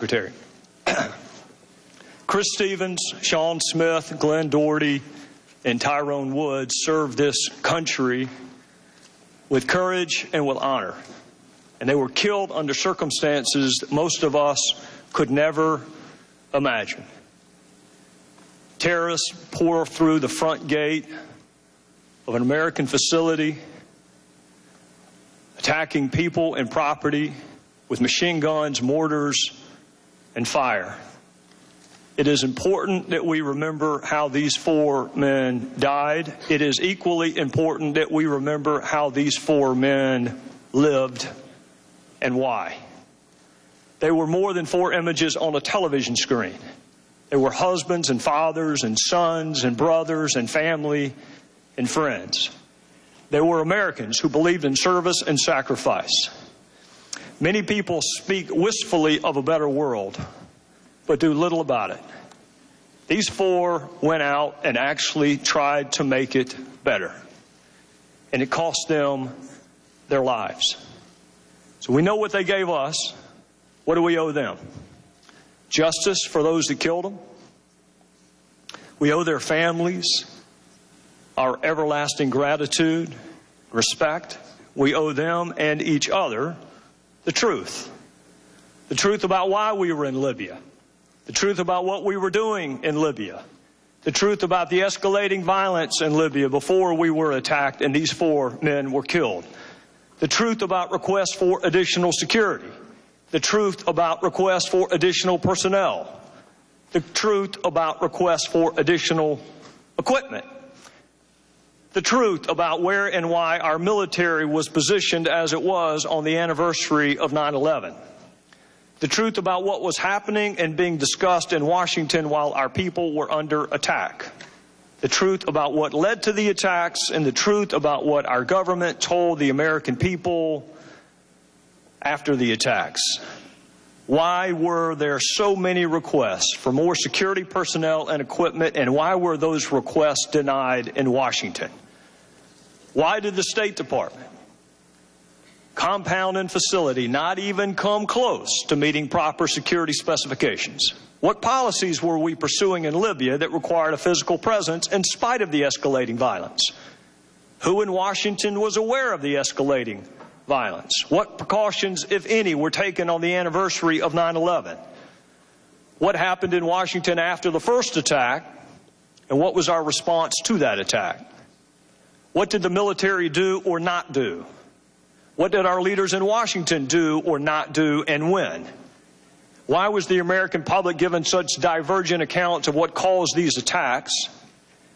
Secretary. Chris Stevens, Sean Smith, Glenn Doherty, and Tyrone Woods served this country with courage and with honor. And they were killed under circumstances that most of us could never imagine. Terrorists pour through the front gate of an American facility, attacking people and property with machine guns, mortars, and fire. It is important that we remember how these four men died. It is equally important that we remember how these four men lived and why. They were more than four images on a television screen. They were husbands and fathers and sons and brothers and family and friends. They were Americans who believed in service and sacrifice. Many people speak wistfully of a better world, but do little about it. These four went out and actually tried to make it better, and it cost them their lives. So we know what they gave us. What do we owe them? Justice for those that killed them. We owe their families our everlasting gratitude, respect. We owe them and each other the truth. The truth about why we were in Libya. The truth about what we were doing in Libya. The truth about the escalating violence in Libya before we were attacked and these four men were killed. The truth about requests for additional security. The truth about requests for additional personnel. The truth about requests for additional equipment. The truth about where and why our military was positioned as it was on the anniversary of 9/11. The truth about what was happening and being discussed in Washington while our people were under attack. The truth about what led to the attacks and the truth about what our government told the American people after the attacks. Why were there so many requests for more security personnel and equipment, and why were those requests denied in Washington? Why did the State Department, compound and facility, not even come close to meeting proper security specifications? What policies were we pursuing in Libya that required a physical presence in spite of the escalating violence? Who in Washington was aware of the escalating violence? What precautions, if any, were taken on the anniversary of 9/11? What happened in Washington after the first attack, and what was our response to that attack? What did the military do or not do? What did our leaders in Washington do or not do, and when? Why was the American public given such divergent accounts of what caused these attacks?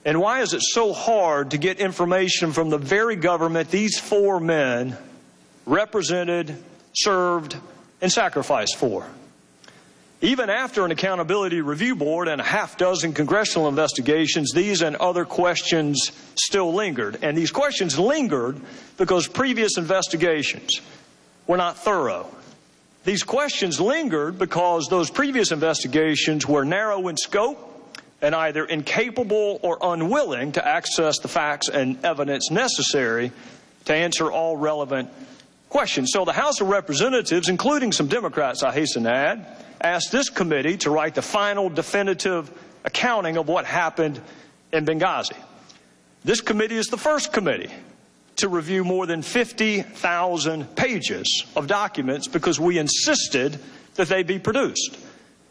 And why is it so hard to get information from the very government these four men represented, served, and sacrificed for? Even after an accountability review board and a half-dozen congressional investigations, these and other questions still lingered. And these questions lingered because previous investigations were not thorough. These questions lingered because those previous investigations were narrow in scope and either incapable or unwilling to access the facts and evidence necessary to answer all relevant questions. So the House of Representatives, including some Democrats, I hasten to add, asked this committee to write the final definitive accounting of what happened in Benghazi. This committee is the first committee to review more than 50,000 pages of documents because we insisted that they be produced.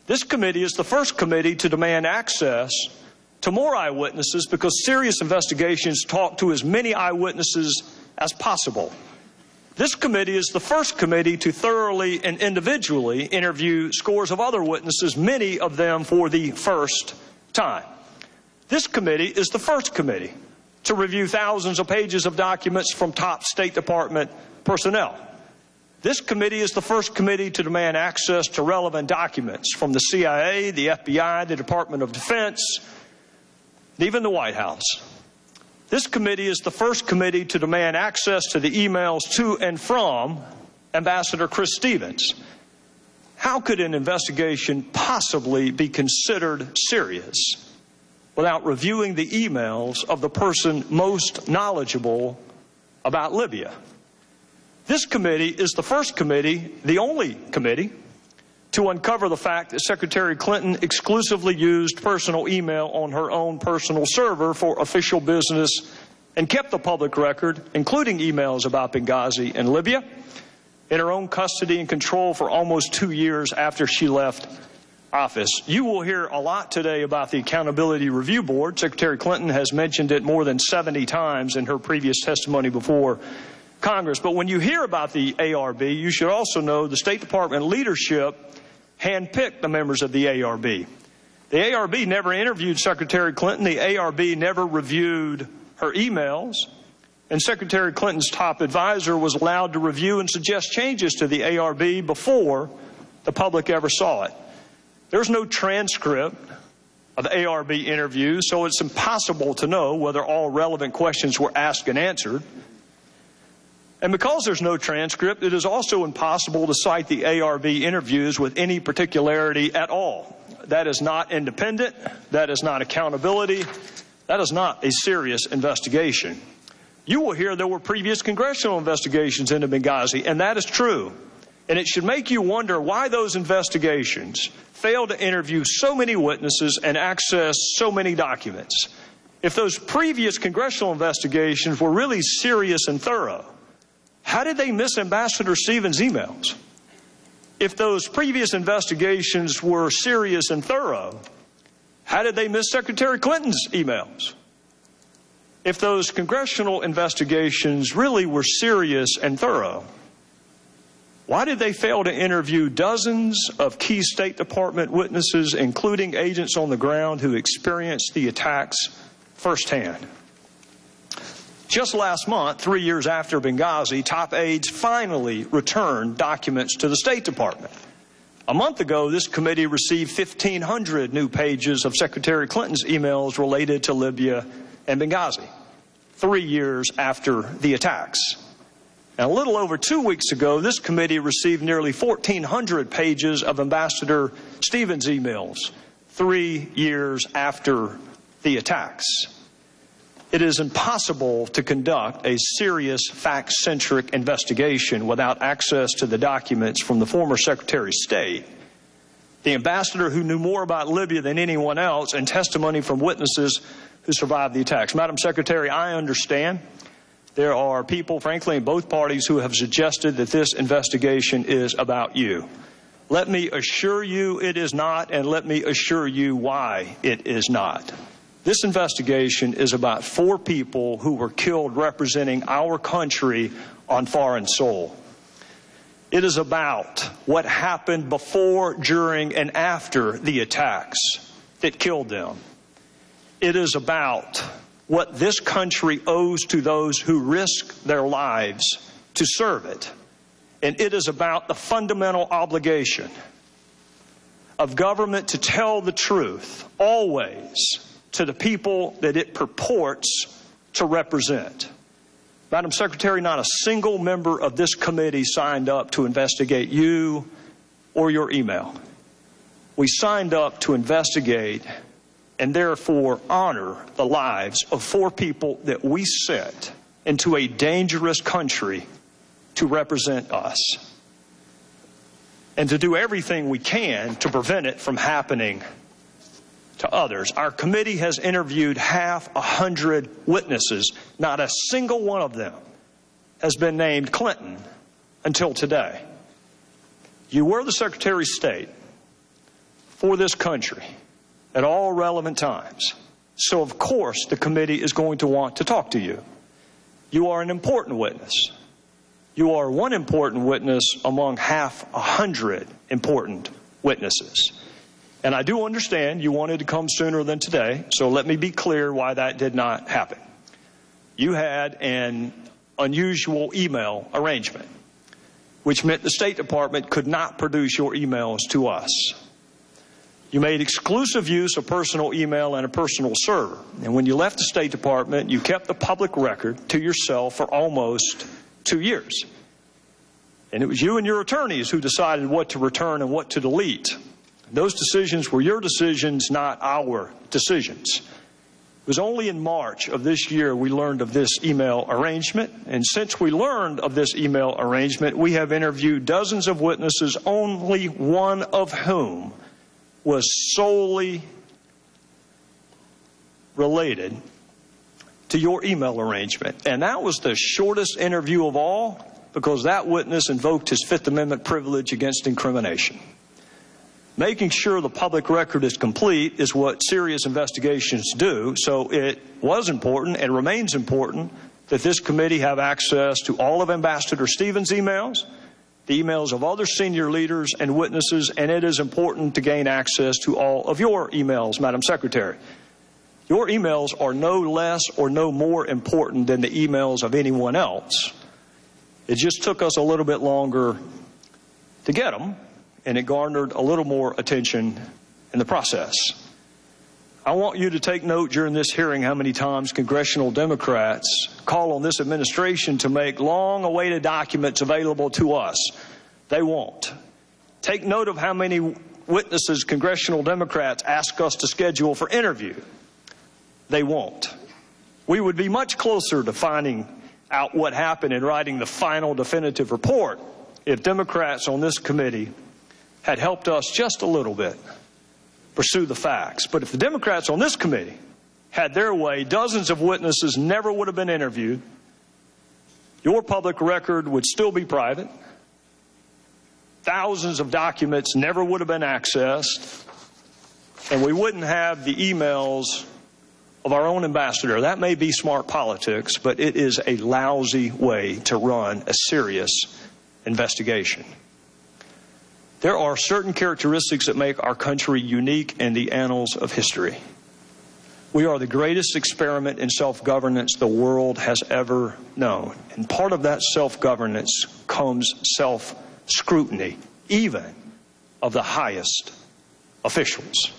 This committee is the first committee to demand access to more eyewitnesses because serious investigations talk to as many eyewitnesses as possible. This committee is the first committee to thoroughly and individually interview scores of other witnesses, many of them for the first time. This committee is the first committee to review thousands of pages of documents from top State Department personnel. This committee is the first committee to demand access to relevant documents from the CIA, the FBI, the Department of Defense, even the White House. This committee is the first committee to demand access to the emails to and from Ambassador Chris Stevens. How could an investigation possibly be considered serious without reviewing the emails of the person most knowledgeable about Libya? This committee is the first committee, the only committee, to uncover the fact that Secretary Clinton exclusively used personal email on her own personal server for official business and kept the public record, including emails about Benghazi and Libya, in her own custody and control for almost 2 years after she left office. You will hear a lot today about the Accountability Review Board. Secretary Clinton has mentioned it more than 70 times in her previous testimony before Congress. But when you hear about the ARB, you should also know the State Department leadership handpicked the members of the ARB. The ARB never interviewed Secretary Clinton. The ARB never reviewed her emails. And Secretary Clinton's top advisor was allowed to review and suggest changes to the ARB before the public ever saw it. There's no transcript of ARB interviews, so it's impossible to know whether all relevant questions were asked and answered. And because there's no transcript, it is also impossible to cite the ARB interviews with any particularity at all. That is not independent. That is not accountability. That is not a serious investigation. You will hear there were previous congressional investigations into Benghazi, and that is true. And it should make you wonder why those investigations failed to interview so many witnesses and access so many documents. If those previous congressional investigations were really serious and thorough, how did they miss Ambassador Stevens' emails? If those previous investigations were serious and thorough, how did they miss Secretary Clinton's emails? If those congressional investigations really were serious and thorough, why did they fail to interview dozens of key State Department witnesses, including agents on the ground who experienced the attacks firsthand? Just last month, 3 years after Benghazi, top aides finally returned documents to the State Department. A month ago, this committee received 1,500 new pages of Secretary Clinton's emails related to Libya and Benghazi, 3 years after the attacks. And a little over 2 weeks ago, this committee received nearly 1,400 pages of Ambassador Stevens' emails, 3 years after the attacks. It is impossible to conduct a serious, fact-centric investigation without access to the documents from the former Secretary of State, the ambassador who knew more about Libya than anyone else, and testimony from witnesses who survived the attacks. Madam Secretary, I understand there are people, frankly, in both parties who have suggested that this investigation is about you. Let me assure you it is not, and let me assure you why it is not. This investigation is about 4 people who were killed representing our country on foreign soil. It is about what happened before, during, and after the attacks that killed them. It is about what this country owes to those who risk their lives to serve it. And it is about the fundamental obligation of government to tell the truth, always, to the people that it purports to represent. Madam Secretary, not a single member of this committee signed up to investigate you or your email. We signed up to investigate and therefore honor the lives of 4 people that we sent into a dangerous country to represent us, and to do everything we can to prevent it from happening to others. Our committee has interviewed 100 witnesses. Not a single one of them has been named Clinton until today. You were the Secretary of State for this country at all relevant times. So, of course, the committee is going to want to talk to you. You are an important witness. You are one important witness among 100 important witnesses. And I do understand you wanted to come sooner than today, so let me be clear why that did not happen. You had an unusual email arrangement, which meant the State Department could not produce your emails to us. You made exclusive use of personal email and a personal server. And when you left the State Department, you kept the public record to yourself for almost 2 years. And it was you and your attorneys who decided what to return and what to delete. Those decisions were your decisions, not our decisions. It was only in March of this year we learned of this email arrangement, and since we learned of this email arrangement, we have interviewed dozens of witnesses, only one of whom was solely related to your email arrangement. And that was the shortest interview of all, because that witness invoked his Fifth Amendment privilege against incrimination. Making sure the public record is complete is what serious investigations do, so it was important and remains important that this committee have access to all of Ambassador Stevens' emails, the emails of other senior leaders and witnesses, and it is important to gain access to all of your emails, Madam Secretary. Your emails are no less or no more important than the emails of anyone else. It just took us a little bit longer to get them, and it garnered a little more attention in the process. I want you to take note during this hearing how many times congressional Democrats call on this administration to make long-awaited documents available to us. They won't. Take note of how many witnesses congressional Democrats ask us to schedule for interview. They won't. We would be much closer to finding out what happened and writing the final definitive report if Democrats on this committee had helped us just a little bit pursue the facts. But if the Democrats on this committee had their way, dozens of witnesses never would have been interviewed. Your public record would still be private. Thousands of documents never would have been accessed. And we wouldn't have the emails of our own ambassador. That may be smart politics, but it is a lousy way to run a serious investigation. There are certain characteristics that make our country unique in the annals of history. We are the greatest experiment in self-governance the world has ever known. And part of that self-governance comes self-scrutiny, even of the highest officials.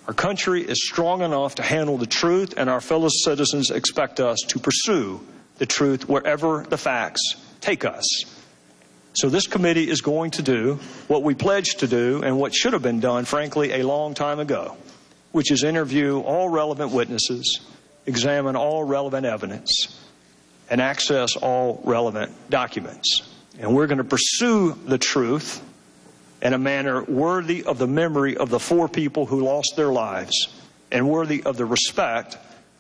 Our country is strong enough to handle the truth, and our fellow citizens expect us to pursue the truth wherever the facts take us. So this committee is going to do what we pledged to do and what should have been done, frankly, a long time ago, which is interview all relevant witnesses, examine all relevant evidence, and access all relevant documents. And we're going to pursue the truth in a manner worthy of the memory of the 4 people who lost their lives and worthy of the respect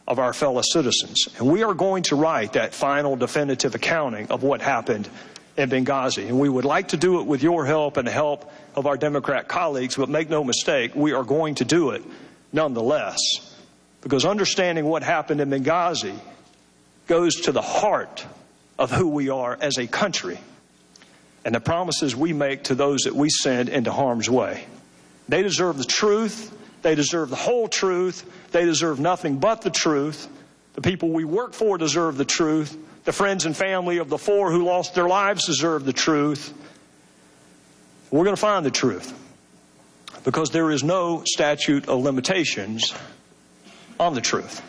of our fellow citizens. And we are going to write that final definitive accounting of what happened in Benghazi. And we would like to do it with your help and the help of our Democrat colleagues, but make no mistake, we are going to do it nonetheless. Because understanding what happened in Benghazi goes to the heart of who we are as a country and the promises we make to those that we send into harm's way. They deserve the truth. They deserve the whole truth. They deserve nothing but the truth. The people we work for deserve the truth. The friends and family of the 4 who lost their lives deserve the truth. We're going to find the truth because there is no statute of limitations on the truth.